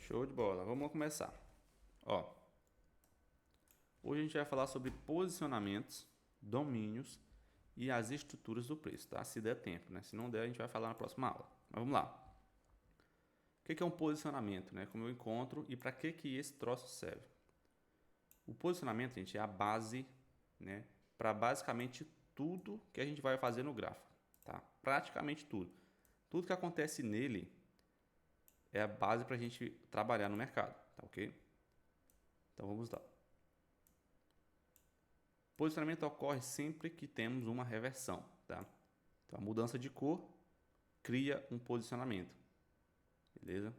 Show de bola. Vamos começar. Ó, hoje a gente vai falar sobre posicionamentos, domínios e as estruturas do preço, tá? Se der tempo, né? Se não der, a gente vai falar na próxima aula. Mas vamos lá. O que é um posicionamento, né? Como eu encontro e para que esse troço serve? O posicionamento, gente, é a base, né? Para basicamente tudo que a gente vai fazer no gráfico, tá? Praticamente tudo. Tudo que acontece nele é a base para a gente trabalhar no mercado, tá ok? Então vamos lá. Posicionamento ocorre sempre que temos uma reversão, tá? Então a mudança de cor cria um posicionamento, beleza?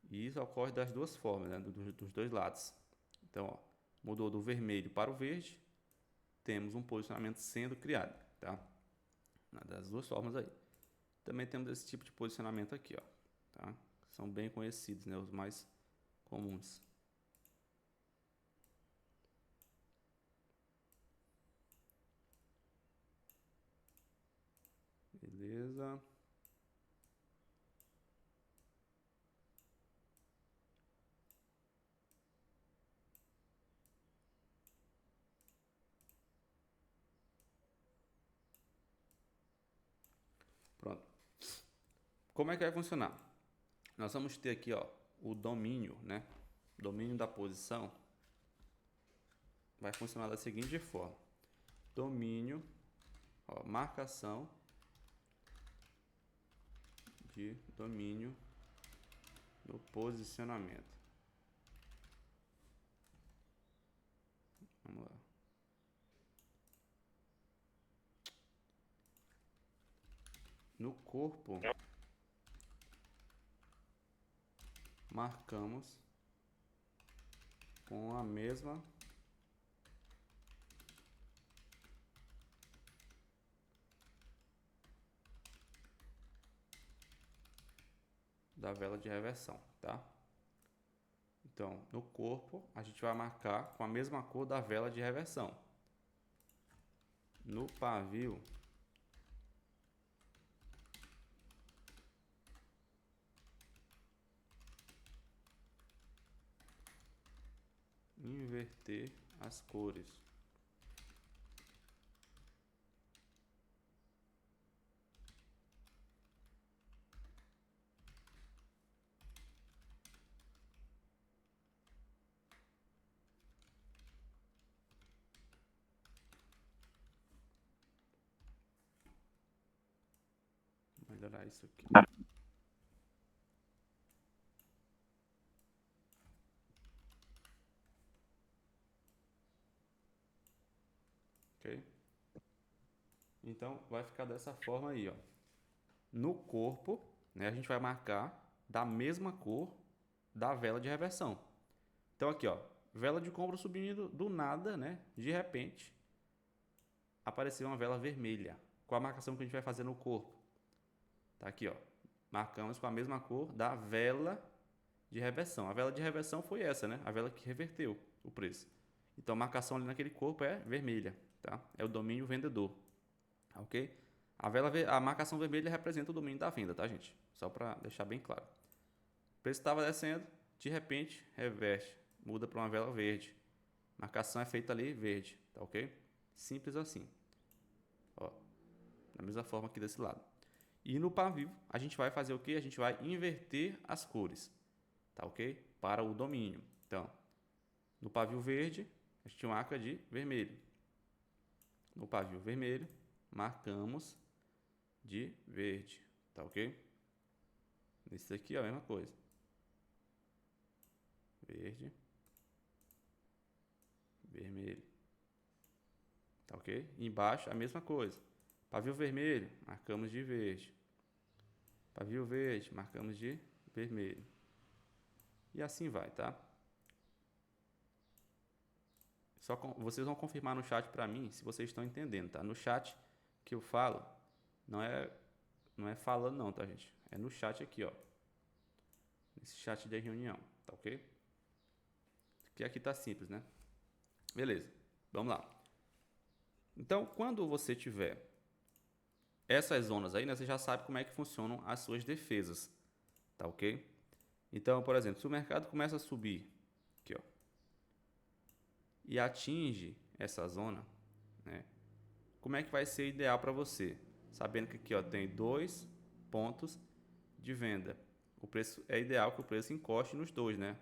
E isso ocorre das duas formas, né? Dos dois lados. Então, ó, mudou do vermelho para o verde, temos um posicionamento sendo criado, tá? Das duas formas aí. Também temos esse tipo de posicionamento aqui, ó, tá? São bem conhecidos, né? Os mais comuns. Beleza. Pronto. Como é que vai funcionar? Nós vamos ter aqui, ó, o domínio, né? Domínio da posição vai funcionar da seguinte forma: domínio, ó, marcação de domínio no posicionamento. Vamos lá. No corpo, marcamos com a mesma da vela de reversão, tá? Então, no corpo, a gente vai marcar com a mesma cor da vela de reversão. No pavio, inverter as cores. Vou melhorar isso aqui. Ok? Então, vai ficar dessa forma aí, ó. No corpo, né, a gente vai marcar da mesma cor da vela de reversão. Então aqui, ó, vela de compra subindo do nada, né? De repente, apareceu uma vela vermelha. Qual a marcação que a gente vai fazer no corpo? Tá aqui, ó. Marcamos com a mesma cor da vela de reversão. A vela de reversão foi essa, né? A vela que reverteu o preço. Então a marcação ali naquele corpo é vermelha, tá? É o domínio vendedor, ok? A marcação vermelha representa o domínio da venda, tá, gente? Só para deixar bem claro. O preço estava descendo, de repente reverte, muda para uma vela verde. Marcação é feita ali verde, tá ok? Simples assim. Ó, da mesma forma aqui desse lado. E no pavio, a gente vai fazer o que? A gente vai inverter as cores, tá ok? Para o domínio. Então, no pavio verde, a gente marca de vermelho. No pavio vermelho, marcamos de verde, tá ok? Nesse aqui é a mesma coisa. Verde, vermelho, tá ok? E embaixo a mesma coisa. Pavio vermelho, marcamos de verde. Pavio verde, marcamos de vermelho. E assim vai, tá? Vocês vão confirmar no chat para mim se vocês estão entendendo, tá? No chat que eu falo, não é falando não, tá, gente? É no chat aqui, ó. Nesse chat de reunião, tá ok? Que aqui tá simples, né? Beleza, vamos lá. Então, quando você tiver essas zonas aí, né, você já sabe como é que funcionam as suas defesas, tá ok? Então, por exemplo, se o mercado começa a subir aqui, ó, e atinge essa zona, né? Como é que vai ser ideal para você? Sabendo que aqui, ó, tem 2 pontos de venda. O preço é ideal que o preço encoste nos dois, né?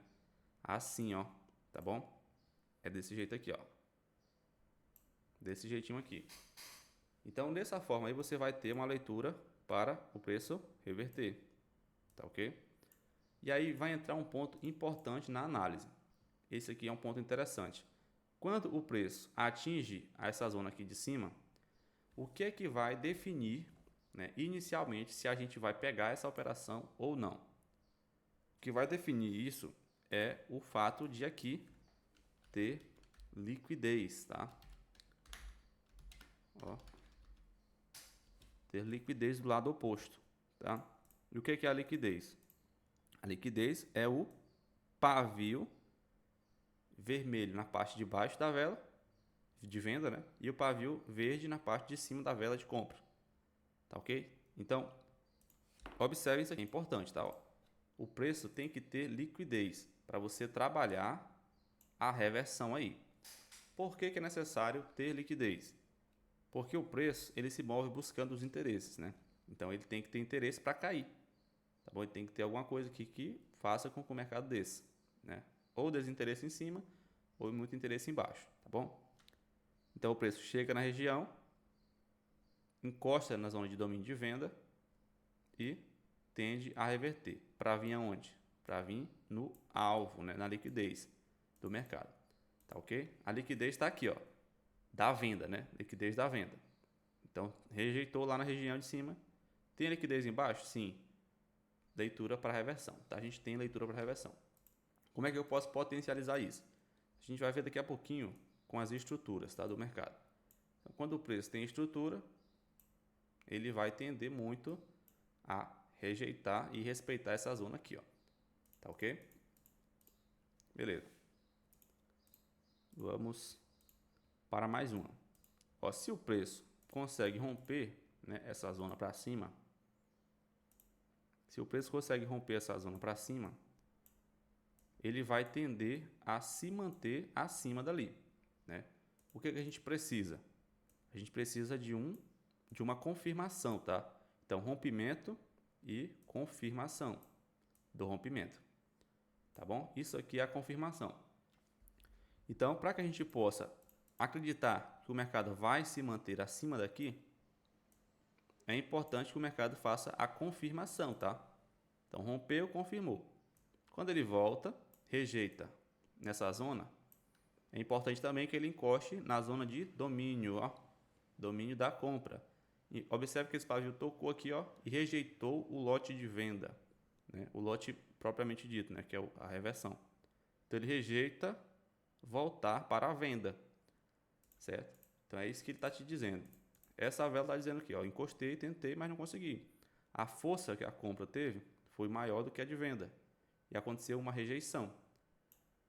Assim, ó, tá bom? É desse jeito aqui, ó. Desse jeitinho aqui. Então, dessa forma aí você vai ter uma leitura para o preço reverter, tá ok? E aí vai entrar um ponto importante na análise. Esse aqui é um ponto interessante. Quando o preço atinge essa zona aqui de cima, o que é que vai definir, né, inicialmente se a gente vai pegar essa operação ou não? O que vai definir isso é o fato de aqui ter liquidez, tá? Ó, ter liquidez do lado oposto, tá? E o que é a liquidez? A liquidez é o pavio vermelho na parte de baixo da vela de venda, né? E o pavio verde na parte de cima da vela de compra, tá ok? Então, observe isso aqui, é importante, tá? Ó, o preço tem que ter liquidez para você trabalhar a reversão aí. Por que é necessário ter liquidez? Porque o preço ele se move buscando os interesses, né? Então ele tem que ter interesse para cair, tá bom? Ele tem que ter alguma coisa aqui que faça com que o mercado desça, né? Ou desinteresse em cima ou muito interesse embaixo, tá bom? Então o preço chega na região, encosta na zona de domínio de venda e tende a reverter. Para vir aonde? Para vir no alvo, né? Na liquidez do mercado, tá ok? A liquidez está aqui, ó, da venda, né? Liquidez da venda. Então rejeitou lá na região de cima. Tem liquidez embaixo? Sim. Leitura para reversão, tá? A gente tem leitura para reversão. Como é que eu posso potencializar isso? A gente vai ver daqui a pouquinho com as estruturas, tá, do mercado. Então, quando o preço tem estrutura, ele vai tender muito a rejeitar e respeitar essa zona aqui, ó. Tá ok? Beleza. Vamos para mais uma. Ó, se o preço consegue romper, né, essa zona para cima, se o preço consegue romper essa zona para cima, ele vai tender a se manter acima dali, né? O que a gente precisa? A gente precisa de uma confirmação, tá? Então, rompimento e confirmação do rompimento, tá bom? Isso aqui é a confirmação. Então, para que a gente possa acreditar que o mercado vai se manter acima daqui, é importante que o mercado faça a confirmação, tá? Então, rompeu, confirmou. Quando ele volta, rejeita nessa zona, é importante também que ele encoste na zona de domínio, ó, domínio da compra. E observe que esse pavio tocou aqui, ó, e rejeitou o lote de venda, né? O lote propriamente dito, né? Que é a reversão. Então ele rejeita voltar para a venda, certo? Então é isso que ele está te dizendo. Essa vela está dizendo aqui, ó, encostei, tentei, mas não consegui. A força que a compra teve foi maior do que a de venda e aconteceu uma rejeição.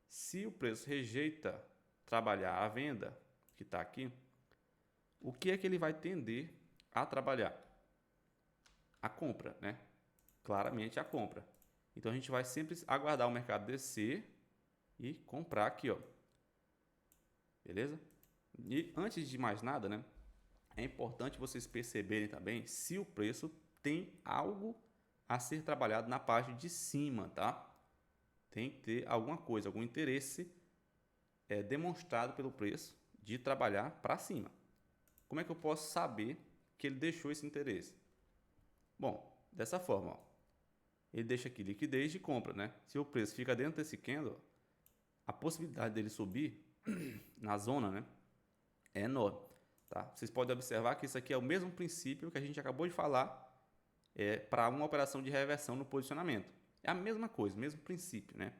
Se o preço rejeita trabalhar a venda, que está aqui, o que é que ele vai tender a trabalhar? A compra, né? Claramente a compra. Então a gente vai sempre aguardar o mercado descer e comprar aqui, ó. Beleza? E antes de mais nada, né? É importante vocês perceberem também se o preço tem algo a ser trabalhado na parte de cima, tá? Tem que ter alguma coisa, algum interesse demonstrado pelo preço de trabalhar para cima. Como é que eu posso saber que ele deixou esse interesse? Bom, dessa forma, ó, ele deixa aqui liquidez de compra, né? Se o preço fica dentro desse candle, a possibilidade dele subir na zona, né, é enorme, tá? Vocês podem observar que isso aqui é o mesmo princípio que a gente acabou de falar para uma operação de reversão no posicionamento. É a mesma coisa, mesmo princípio, né?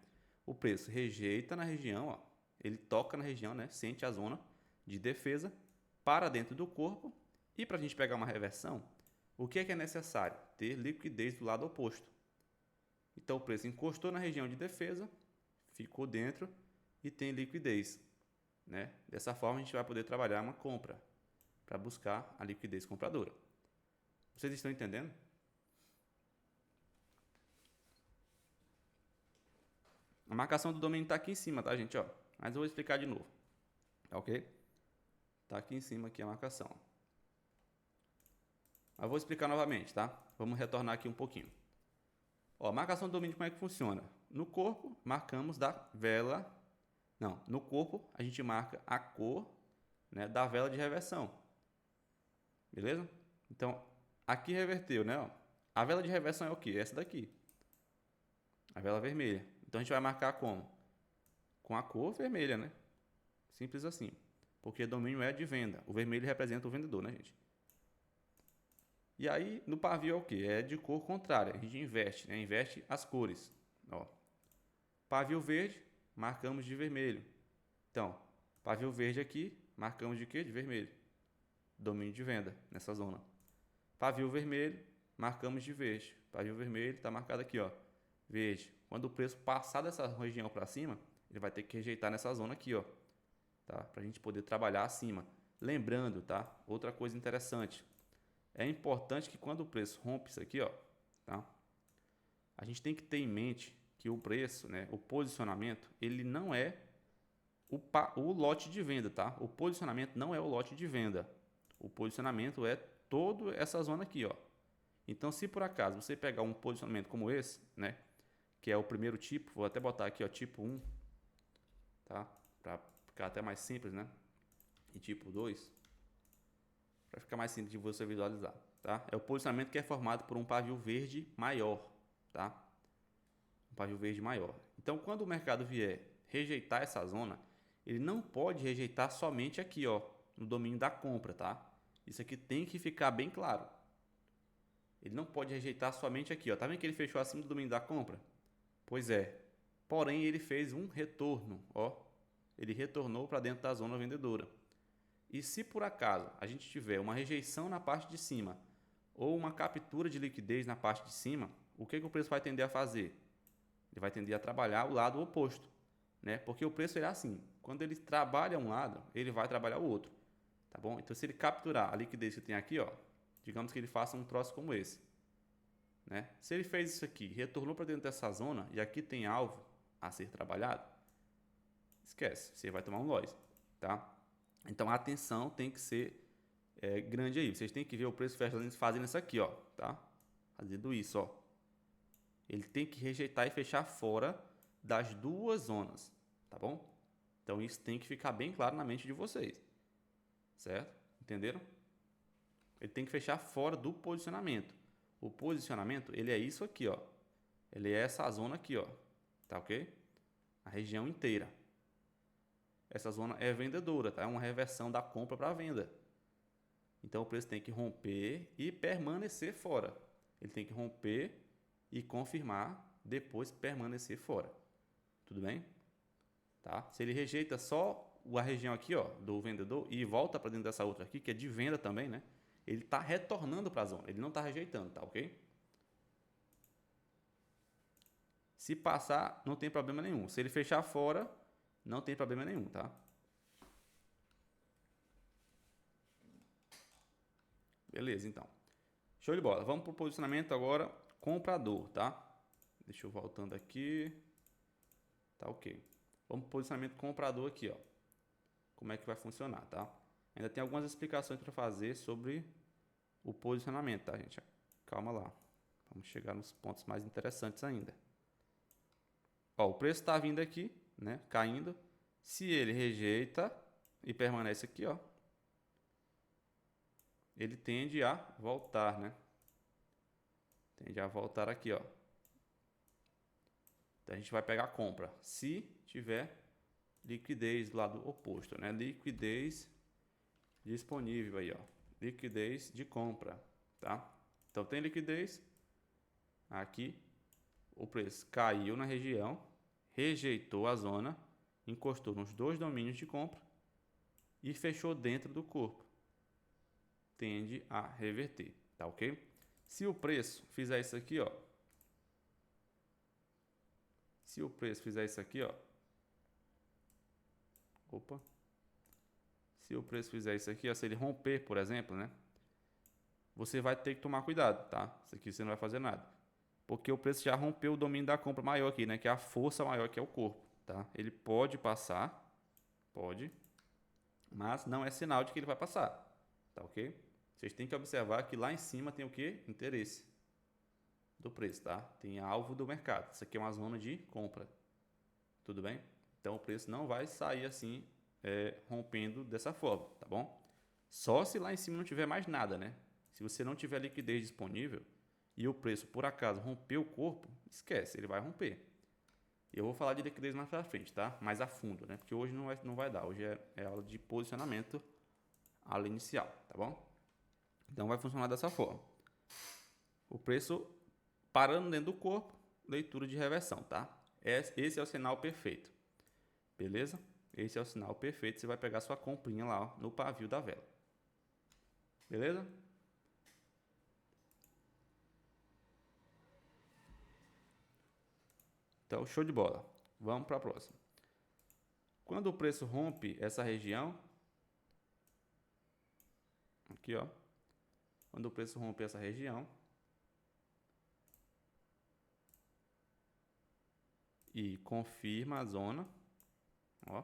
O preço rejeita na região, ó, ele toca na região, né? Sente a zona de defesa para dentro do corpo e para a gente pegar uma reversão, o que é necessário? Ter liquidez do lado oposto. Então o preço encostou na região de defesa, ficou dentro e tem liquidez, né? Dessa forma a gente vai poder trabalhar uma compra para buscar a liquidez compradora. Vocês estão entendendo? A marcação do domínio está aqui em cima, tá, gente? Ó, mas eu vou explicar de novo, tá ok? Tá aqui em cima aqui a marcação. Eu vou explicar novamente, tá? Vamos retornar aqui um pouquinho. Ó, a marcação do domínio, como é que funciona? No corpo, marcamos da vela... Não, no corpo, a gente marca a cor, né, da vela de reversão. Beleza? Então, aqui reverteu, né? Ó. A vela de reversão é o quê? Essa daqui. A vela vermelha. Então, a gente vai marcar como? Com a cor vermelha, né? Simples assim. Porque domínio é de venda. O vermelho representa o vendedor, né, gente? E aí, no pavio é o quê? É de cor contrária. A gente inverte, né? Inverte as cores. Ó. Pavio verde, marcamos de vermelho. Então, pavio verde aqui, marcamos de quê? De vermelho. Domínio de venda, nessa zona. Pavio vermelho, marcamos de verde. Pavio vermelho está marcado aqui, ó, verde. Quando o preço passar dessa região para cima, ele vai ter que rejeitar nessa zona aqui, ó, tá? Para a gente poder trabalhar acima. Lembrando, tá? Outra coisa interessante. É importante que quando o preço rompe isso aqui, ó, tá? A gente tem que ter em mente que o preço, né, o posicionamento, ele não é o lote de venda, tá? O posicionamento não é o lote de venda. O posicionamento é toda essa zona aqui, ó. Então, se por acaso você pegar um posicionamento como esse, né, que é o primeiro tipo, vou até botar aqui, ó, tipo 1, tá? Para ficar até mais simples, né? E tipo 2, para ficar mais simples de você visualizar, tá? É o posicionamento que é formado por um pavio verde maior, tá? Um pavio verde maior. Então, quando o mercado vier rejeitar essa zona, ele não pode rejeitar somente aqui, ó, no domínio da compra, tá? Isso aqui tem que ficar bem claro. Ele não pode rejeitar somente aqui, ó. Tá vendo que ele fechou acima do domínio da compra? Pois é. Porém, ele fez um retorno, ó. Ele retornou para dentro da zona vendedora. E se por acaso a gente tiver uma rejeição na parte de cima ou uma captura de liquidez na parte de cima, o que o preço vai tender a fazer? Ele vai tender a trabalhar o lado oposto, né? Porque o preço é assim, quando ele trabalha um lado, ele vai trabalhar o outro, tá bom? Então, se ele capturar a liquidez que tem aqui, ó, digamos que ele faça um troço como esse, né? Se ele fez isso aqui, retornou para dentro dessa zona e aqui tem alvo a ser trabalhado, esquece, você vai tomar um loss, tá? Então, a atenção tem que ser grande aí. Vocês têm que ver o preço fazendo isso aqui, ó, tá? Fazendo isso, ó. Ele tem que rejeitar e fechar fora das duas zonas, tá bom? Então, isso tem que ficar bem claro na mente de vocês, certo? Entenderam? Ele tem que fechar fora do posicionamento. O posicionamento, ele é isso aqui, ó. Ele é essa zona aqui, ó. Tá ok? A região inteira. Essa zona é vendedora, tá? É uma reversão da compra para a venda. Então, o preço tem que romper e permanecer fora. Ele tem que romper e confirmar, depois permanecer fora. Tudo bem? Tá? Se ele rejeita só a região aqui, ó, do vendedor e volta para dentro dessa outra aqui, que é de venda também, né? Ele está retornando para a zona, ele não está rejeitando, tá ok? Se passar, não tem problema nenhum. Se ele fechar fora, não tem problema nenhum, tá? Beleza, então. Show de bola. Vamos para o posicionamento agora comprador, tá? Deixa eu voltando aqui. Tá ok. Vamos para o posicionamento comprador aqui, ó. Como é que vai funcionar, tá? Ainda tem algumas explicações para fazer sobre o posicionamento, tá, gente? Calma lá. Vamos chegar nos pontos mais interessantes ainda. Ó, o preço está vindo aqui, né? Caindo. Se ele rejeita e permanece aqui, ó, ele tende a voltar, né? Tende a voltar aqui, ó. Então a gente vai pegar a compra. Se tiver liquidez do lado oposto, né? Liquidez disponível aí, ó. Liquidez de compra, tá? Então tem liquidez aqui, o preço caiu na região, rejeitou a zona, encostou nos dois domínios de compra e fechou dentro do corpo. Tende a reverter, tá ok? Se o preço fizer isso aqui, ó. Se o preço fizer isso aqui, ó. Opa. Se o preço fizer isso aqui, ó, se ele romper, por exemplo, né? Você vai ter que tomar cuidado, tá? Isso aqui você não vai fazer nada. porque o preço já rompeu o domínio da compra maior aqui, né? Que é a força maior, que é o corpo, tá? Ele pode passar, pode, mas não é sinal de que ele vai passar, tá ok? Vocês têm que observar que lá em cima tem o que? Interesse do preço, tá? Tem alvo do mercado. Isso aqui é uma zona de compra, tudo bem? Então o preço não vai sair assim, rompendo dessa forma, tá bom? Só se lá em cima não tiver mais nada, né? Se você não tiver liquidez disponível e o preço por acaso romper o corpo, esquece, ele vai romper. Eu vou falar de liquidez mais pra frente, tá? Mais a fundo, né? Porque hoje não vai dar. Hoje é aula de posicionamento, aula inicial, tá bom? Então vai funcionar dessa forma. O preço parando dentro do corpo, leitura de reversão, tá? Esse é o sinal perfeito. Beleza? Esse é o sinal perfeito. Você vai pegar sua comprinha lá, ó, no pavio da vela. Beleza? Então, show de bola. Vamos para a próxima. Quando o preço rompe essa região, aqui ó, quando o preço rompe essa região e confirma a zona, ó,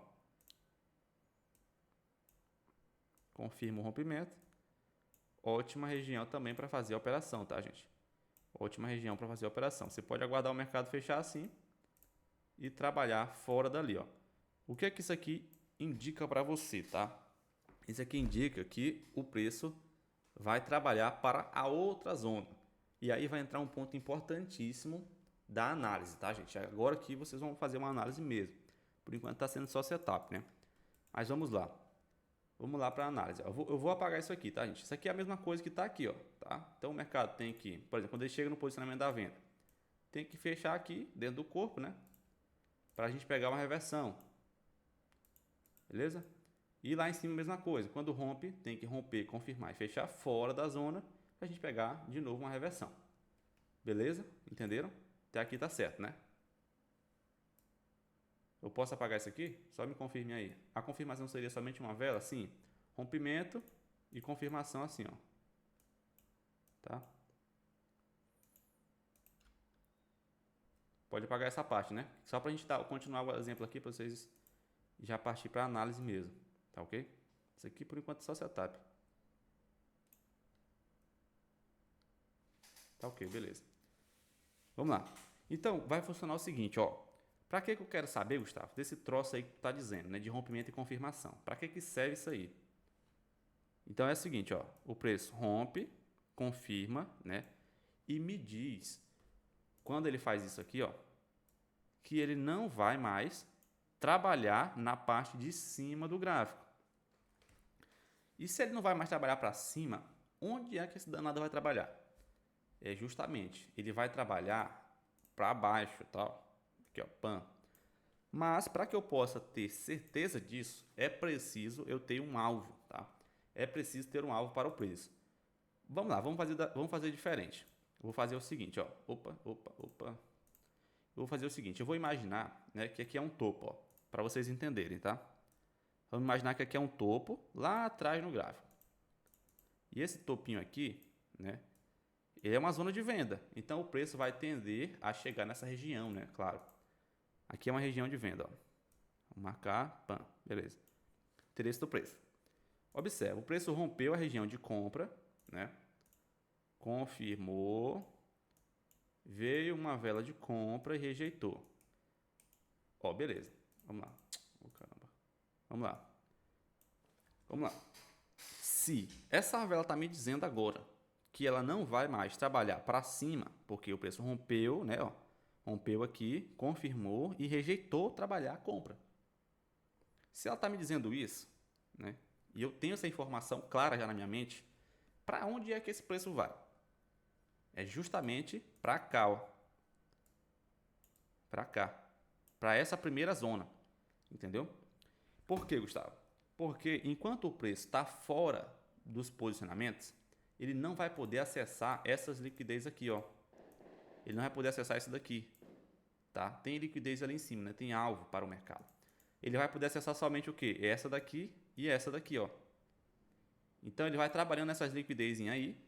confirma o rompimento, ótima região também para fazer a operação, tá, gente? Ótima região para fazer a operação. Você pode aguardar o mercado fechar assim e trabalhar fora dali, ó. O que é que isso aqui indica para você, tá? Isso aqui indica que o preço vai trabalhar para a outra zona. E aí vai entrar um ponto importantíssimo da análise, tá, gente? Agora aqui vocês vão fazer uma análise mesmo. Por enquanto está sendo só setup, né? Mas vamos lá. Vamos lá para a análise. Eu vou apagar isso aqui, tá, gente? Isso aqui é a mesma coisa que está aqui, ó, tá? Então o mercado tem que, por exemplo, quando ele chega no posicionamento da venda, tem que fechar aqui dentro do corpo, né? Para a gente pegar uma reversão. Beleza? E lá em cima a mesma coisa. Quando rompe, tem que romper, confirmar e fechar fora da zona para a gente pegar de novo uma reversão. Beleza? Entenderam? Até aqui tá certo, né? Eu posso apagar isso aqui? Só me confirme aí. A confirmação seria somente uma vela? Sim. Rompimento e confirmação assim, ó. Tá? Pode apagar essa parte, né? Só para a gente continuar o exemplo aqui para vocês já partir para análise mesmo. Tá ok? Isso aqui por enquanto é só setup. Tá ok, beleza. Vamos lá. Então, vai funcionar o seguinte, ó. Para que eu quero saber, Gustavo, desse troço aí que tu tá dizendo, né, de rompimento e confirmação? Para que serve isso aí? Então é o seguinte, ó, o preço rompe, confirma, né, e me diz quando ele faz isso aqui, ó, que ele não vai mais trabalhar na parte de cima do gráfico. E se ele não vai mais trabalhar para cima, onde é que esse danado vai trabalhar? É justamente, ele vai trabalhar para baixo, tal. Aqui, ó, pan. Mas para que eu possa ter certeza disso, é preciso eu ter um alvo, tá? É preciso ter um alvo para o preço. Vamos lá, vamos fazer diferente. Eu vou fazer o seguinte, ó. Opa. Eu vou fazer o seguinte, eu vou imaginar, né, que aqui é um topo, ó, para vocês entenderem, tá? Vamos imaginar que aqui é um topo lá atrás no gráfico. E esse topinho aqui, né, ele é uma zona de venda. Então o preço vai tender a chegar nessa região, né? Claro. Aqui é uma região de venda, ó. Vou marcar, pam, beleza. Interesse do preço. Observa, o preço rompeu a região de compra, né? Confirmou, veio uma vela de compra e rejeitou. Ó, beleza. Vamos lá. Oh, caramba. Vamos lá. Vamos lá. Se essa vela está me dizendo agora que ela não vai mais trabalhar para cima, porque o preço rompeu, né? Ó, rompeu aqui, confirmou e rejeitou trabalhar a compra. Se ela está me dizendo isso, né? E eu tenho essa informação clara já na minha mente, para onde é que esse preço vai? É justamente para cá, ó. Para cá. Para essa primeira zona. Entendeu? Por quê, Gustavo? Porque enquanto o preço está fora dos posicionamentos, ele não vai poder acessar essas liquidez aqui, ó. Ele não vai poder acessar isso daqui, tá? Tem liquidez ali em cima, né? Tem alvo para o mercado. Ele vai poder acessar somente o quê? Essa daqui e essa daqui, ó. Então ele vai trabalhando nessas liquidez aí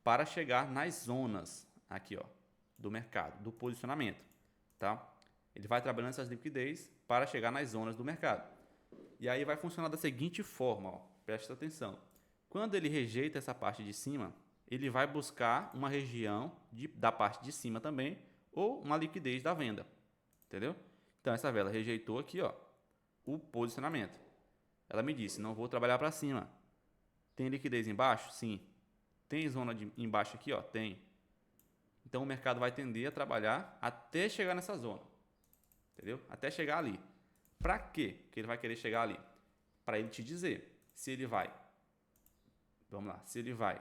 para chegar nas zonas aqui, ó. do mercado, do posicionamento, tá? Ele vai trabalhando essas liquidez para chegar nas zonas do mercado. E aí vai funcionar da seguinte forma, ó, presta atenção. Quando ele rejeita essa parte de cima, ele vai buscar uma região da parte de cima também, ou uma liquidez da venda, entendeu? Então essa vela rejeitou aqui, ó, o posicionamento. Ela me disse, não vou trabalhar para cima. Tem liquidez embaixo? Sim. Tem zona embaixo aqui, ó? Tem. Então o mercado vai tender a trabalhar até chegar nessa zona, entendeu? Até chegar ali. Para quê que ele vai querer chegar ali? Para ele te dizer se ele vai, vamos lá, se ele vai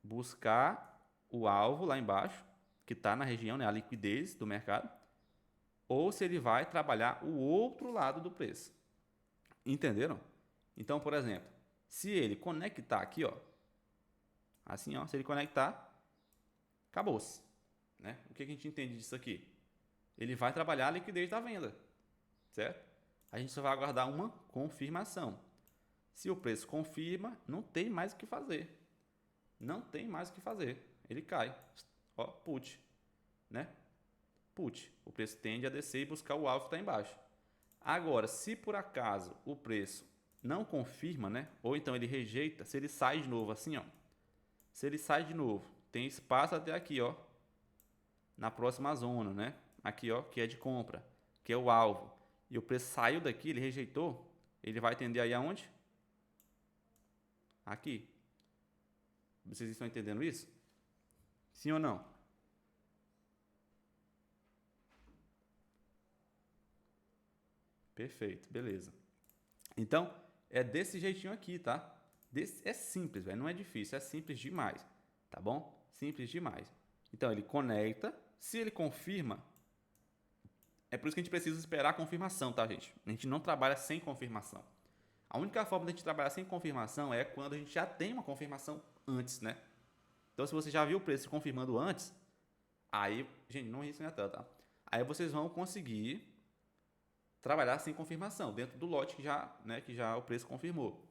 buscar o alvo lá embaixo, que está na região, né, a liquidez do mercado, ou se ele vai trabalhar o outro lado do preço. Entenderam? Então, por exemplo, se ele conectar aqui, ó, assim, ó, se ele conectar, acabou-se, né? O que a gente entende disso aqui? Ele vai trabalhar a liquidez da venda, certo? A gente só vai aguardar uma confirmação. Se o preço confirma, não tem mais o que fazer. Não tem mais o que fazer. Ele cai. Ó, put, né? Put. O preço tende a descer e buscar o alvo que está embaixo. Agora, se por acaso o preço não confirma, né? Ou então ele rejeita, se ele sai de novo assim, ó. Se ele sai de novo, tem espaço até aqui, ó. Na próxima zona, né? Aqui, ó, que é de compra, que é o alvo. E o preço saiu daqui, ele rejeitou, ele vai tender aí aonde? Aqui. Vocês estão entendendo isso? Sim ou não? Perfeito, beleza. Então, é desse jeitinho aqui, tá? É simples, velho, não é difícil, é simples demais, tá bom? Simples demais. Então, ele conecta, se ele confirma, é por isso que a gente precisa esperar a confirmação, tá, gente? A gente não trabalha sem confirmação. A única forma de a gente trabalhar sem confirmação é quando a gente já tem uma confirmação antes, né? Então, se você já viu o preço confirmando antes, aí, gente, não risca tanto, tá? Aí vocês vão conseguir trabalhar sem confirmação, dentro do lote que já o preço confirmou,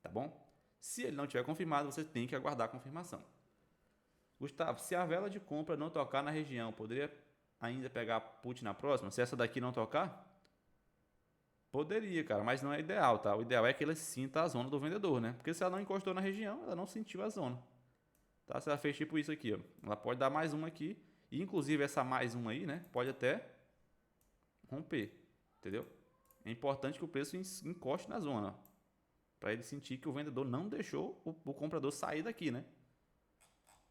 tá bom? Se ele não tiver confirmado, você tem que aguardar a confirmação. Gustavo, se a vela de compra não tocar na região, poderia ainda pegar put na próxima? Se essa daqui não tocar? Poderia, cara, mas não é ideal, tá? O ideal é que ela sinta a zona do vendedor, né? Porque se ela não encostou na região, ela não sentiu a zona. Tá? Se ela fez tipo isso aqui, ó, ela pode dar mais uma aqui, e inclusive essa mais uma aí, né? Pode até romper, entendeu? É importante que o preço encoste na zona, para ele sentir que o vendedor não deixou o comprador sair daqui, né?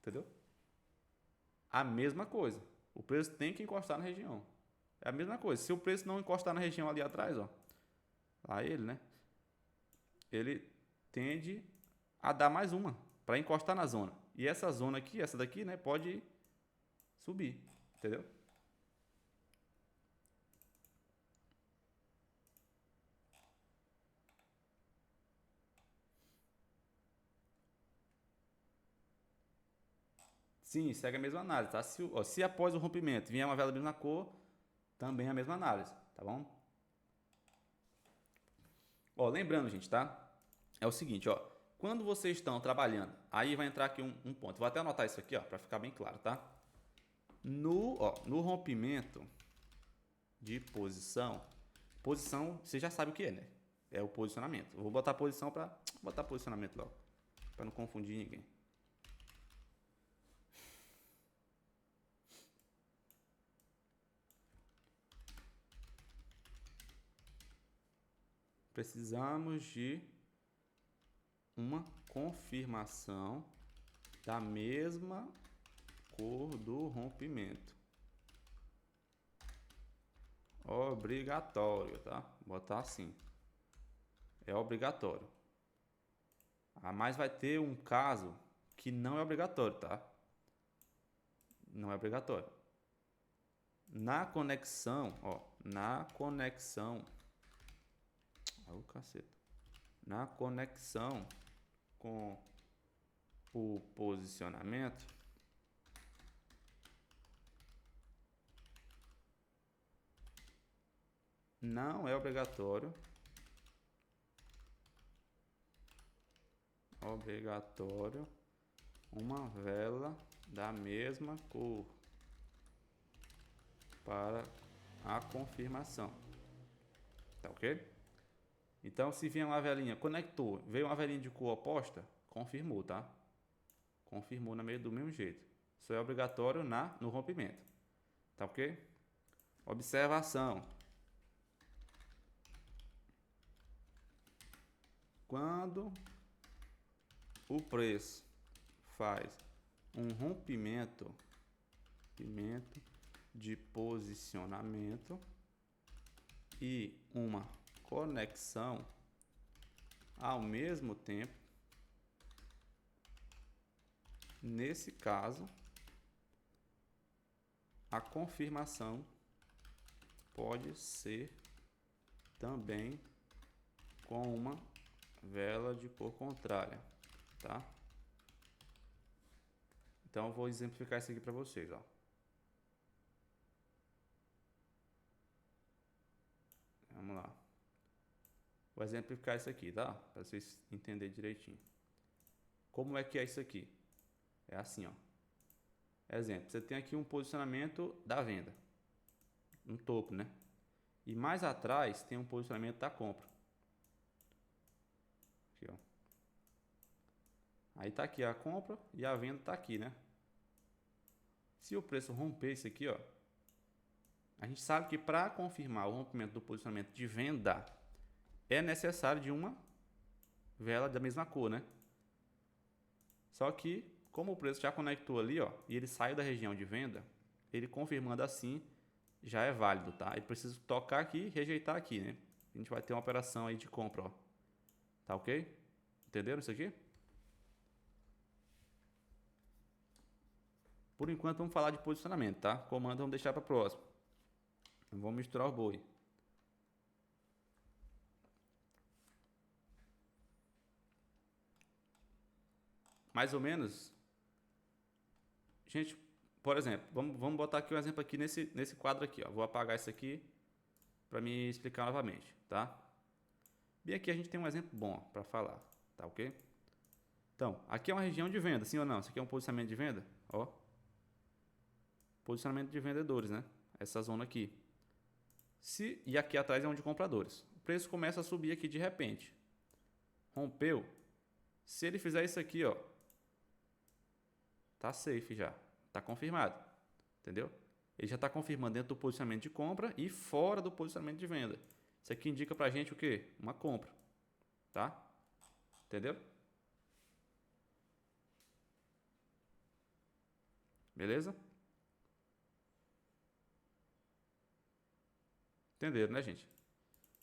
Entendeu? A mesma coisa. O preço tem que encostar na região. É a mesma coisa. Se o preço não encostar na região ali atrás, ó, lá ele, né? Ele tende a dar mais uma para encostar na zona. E essa zona aqui, essa daqui, né, pode subir, entendeu? Sim, segue a mesma análise, tá? Se após o rompimento vier uma vela abrindo na cor, também a mesma análise, tá bom? Ó, lembrando, gente, tá? É o seguinte, ó. Quando vocês estão trabalhando, aí vai entrar aqui um ponto. Vou até anotar isso aqui, ó, para ficar bem claro, tá? No rompimento de posição, você já sabe o que é, né? É o posicionamento. Eu vou botar posição para botar posicionamento logo, para não confundir ninguém. Precisamos de uma confirmação da mesma cor do rompimento. Obrigatório, tá? Botar assim. É obrigatório. Mas vai ter um caso que não é obrigatório, tá? Não é obrigatório. Na conexão, ó, na conexão, oh, caceta. Na conexão com o posicionamento, não é obrigatório uma vela da mesma cor para a confirmação. Tá ok? Então, se vier uma velinha, conectou, veio uma velinha de cor oposta, confirmou, tá? Confirmou do mesmo jeito. Isso é obrigatório no rompimento. Tá ok? Observação. Quando o preço faz um rompimento de posicionamento e uma conexão ao mesmo tempo, nesse caso, a confirmação pode ser também com uma vela de cor contrária, tá? Então eu vou exemplificar isso aqui para vocês, ó. Vamos lá. Vou exemplificar isso aqui, tá? Para vocês entenderem direitinho. Como é que é isso aqui? É assim, ó. Exemplo, você tem aqui um posicionamento da venda, um topo, né? E mais atrás tem um posicionamento da compra. Aqui, ó. Aí tá aqui a compra e a venda tá aqui, né? Se o preço romper isso aqui, ó, a gente sabe que para confirmar o rompimento do posicionamento de venda é necessário de uma vela da mesma cor, né? Só que, como o preço já conectou ali, ó, e ele saiu da região de venda, ele confirmando assim já é válido, tá? Eu preciso tocar aqui e rejeitar aqui, né? A gente vai ter uma operação aí de compra, ó. Tá ok? Entenderam isso aqui? Por enquanto vamos falar de posicionamento, tá? Comando vamos deixar para próximo. Não vamos misturar o boi. Mais ou menos, gente, por exemplo, vamos botar aqui um exemplo aqui nesse quadro aqui, ó. Vou apagar isso aqui para me explicar novamente, tá? Bem aqui a gente tem um exemplo bom para falar, tá ok? Então, aqui é uma região de venda, sim ou não? Isso aqui é um posicionamento de venda, ó. Posicionamento de vendedores, né? Essa zona aqui. E aqui atrás é onde compradores. O preço começa a subir aqui de repente. Rompeu. Se ele fizer isso aqui, ó, tá safe já, tá confirmado, entendeu? Ele já está confirmando dentro do posicionamento de compra e fora do posicionamento de venda. Isso aqui indica pra gente o quê? Uma compra, tá? Entendeu? Beleza? Entenderam, né, gente?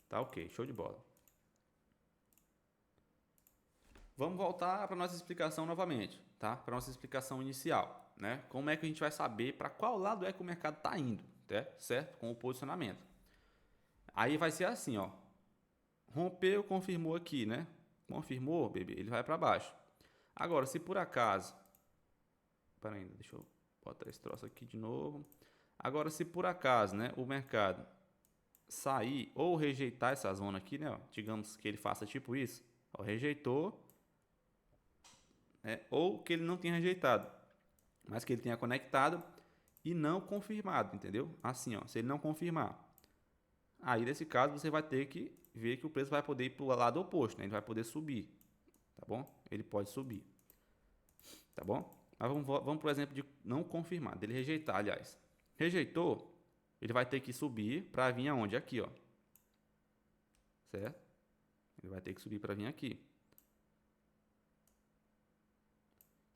Tá ok, show de bola. Vamos voltar para nossa explicação novamente, tá? Para nossa explicação inicial, né? Como é que a gente vai saber para qual lado é que o mercado está indo, certo? Com o posicionamento. Aí vai ser assim, ó. Rompeu, confirmou aqui, né? Confirmou, bebê, ele vai para baixo. Agora, se por acaso... Pera aí, deixa eu botar esse troço aqui de novo. Agora, se por acaso, né, o mercado sair ou rejeitar essa zona aqui, né? Ó, digamos que ele faça tipo isso. Ó, rejeitou, né, ou que ele não tenha rejeitado, mas que ele tenha conectado e não confirmado, entendeu? Assim, ó, se ele não confirmar, aí nesse caso você vai ter que ver que o preço vai poder ir para o lado oposto, né? Ele vai poder subir, tá bom? Ele pode subir, tá bom? Mas vamos por exemplo de não confirmar, dele rejeitar, aliás. Rejeitou, ele vai ter que subir para vir aonde? Aqui, ó. Certo? Ele vai ter que subir para vir aqui.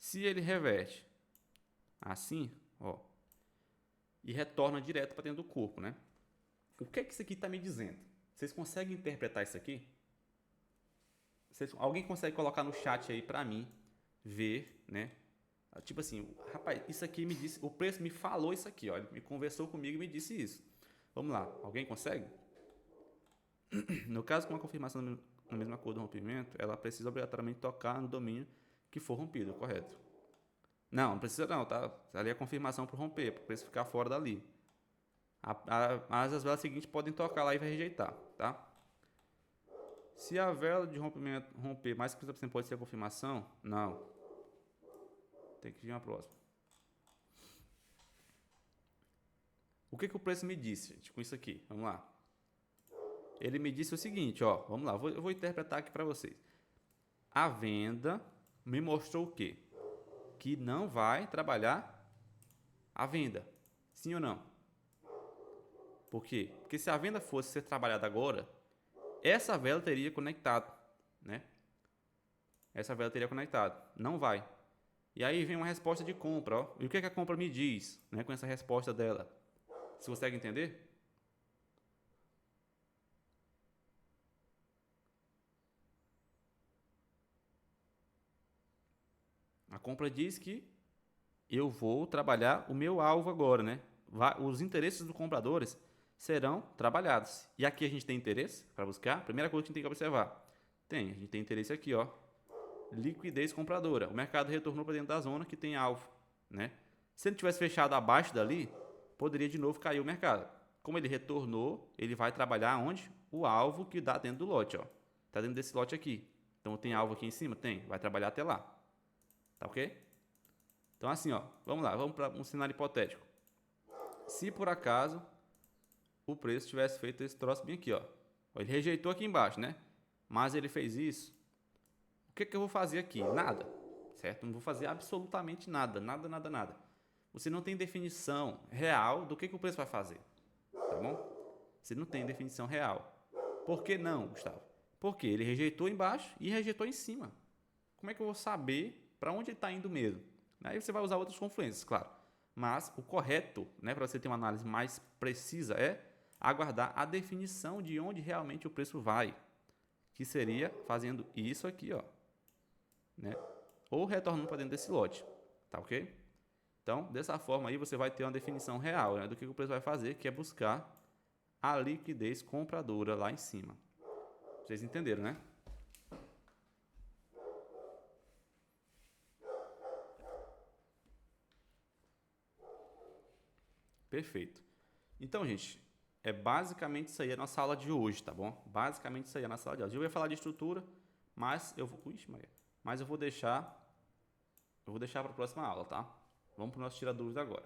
Se ele reverte assim, ó, e retorna direto para dentro do corpo, né? O que é que isso aqui está me dizendo? Vocês conseguem interpretar isso aqui? Alguém consegue colocar no chat aí para mim ver, né? Tipo assim, rapaz, isso aqui me disse, o preço me falou isso aqui, ó, ele me conversou comigo e me disse isso. Vamos lá, alguém consegue? No caso, com a confirmação na mesma cor do rompimento, ela precisa obrigatoriamente tocar no domínio que for rompido, correto? Não precisa não, tá? Ali é a confirmação para romper, para o preço ficar fora dali. Mas as velas seguintes podem tocar lá e vai rejeitar, tá? Se a vela de rompimento romper mais que 50% pode ser a confirmação? Não. Tem que vir uma próxima. que que o preço me disse, gente, com isso aqui? Vamos lá. Ele me disse o seguinte, ó, vamos lá, eu vou interpretar aqui para vocês. A venda me mostrou o quê? Que não vai trabalhar a venda. Sim ou não? Por quê? Porque se a venda fosse ser trabalhada agora, essa vela teria conectado, né? Essa vela teria conectado. Não vai. E aí vem uma resposta de compra, ó. E o que que a compra me diz, né, com essa resposta dela? Você consegue entender? A compra diz que eu vou trabalhar o meu alvo agora, né? Os interesses dos compradores serão trabalhados. E aqui a gente tem interesse para buscar. Primeira coisa que a gente tem que observar. A gente tem interesse aqui, ó. Liquidez compradora. O mercado retornou para dentro da zona que tem alvo, né? Se ele tivesse fechado abaixo dali, poderia de novo cair o mercado. Como ele retornou, ele vai trabalhar onde? O alvo que dá dentro do lote, ó. Tá dentro desse lote aqui. Então tem alvo aqui em cima? Tem. Vai trabalhar até lá. Tá ok? Então assim, ó, vamos lá, vamos para um cenário hipotético. Se por acaso o preço tivesse feito esse troço bem aqui, ó. Ele rejeitou aqui embaixo, né? Mas ele fez isso. O que que eu vou fazer aqui? Nada, certo? Não vou fazer absolutamente nada, nada, nada, nada. Você não tem definição real do que o preço vai fazer, tá bom? Você não tem definição real. Por que não, Gustavo? Porque ele rejeitou embaixo e rejeitou em cima. Como é que eu vou saber para onde ele está indo mesmo? Aí você vai usar outras confluências, claro. Mas o correto, né, para você ter uma análise mais precisa, é aguardar a definição de onde realmente o preço vai, que seria fazendo isso aqui, ó, né? Ou retornando para dentro desse lote, tá ok? Então, dessa forma aí você vai ter uma definição real, né, do que o preço vai fazer, que é buscar a liquidez compradora lá em cima. Vocês entenderam, né? Perfeito. Então, gente, é basicamente isso aí a nossa aula de hoje, tá bom? Basicamente isso aí a nossa aula de hoje. Eu ia falar de estrutura, mas eu vou, mas eu vou deixar para a próxima aula, tá? Vamos para o nosso tira dúvida agora.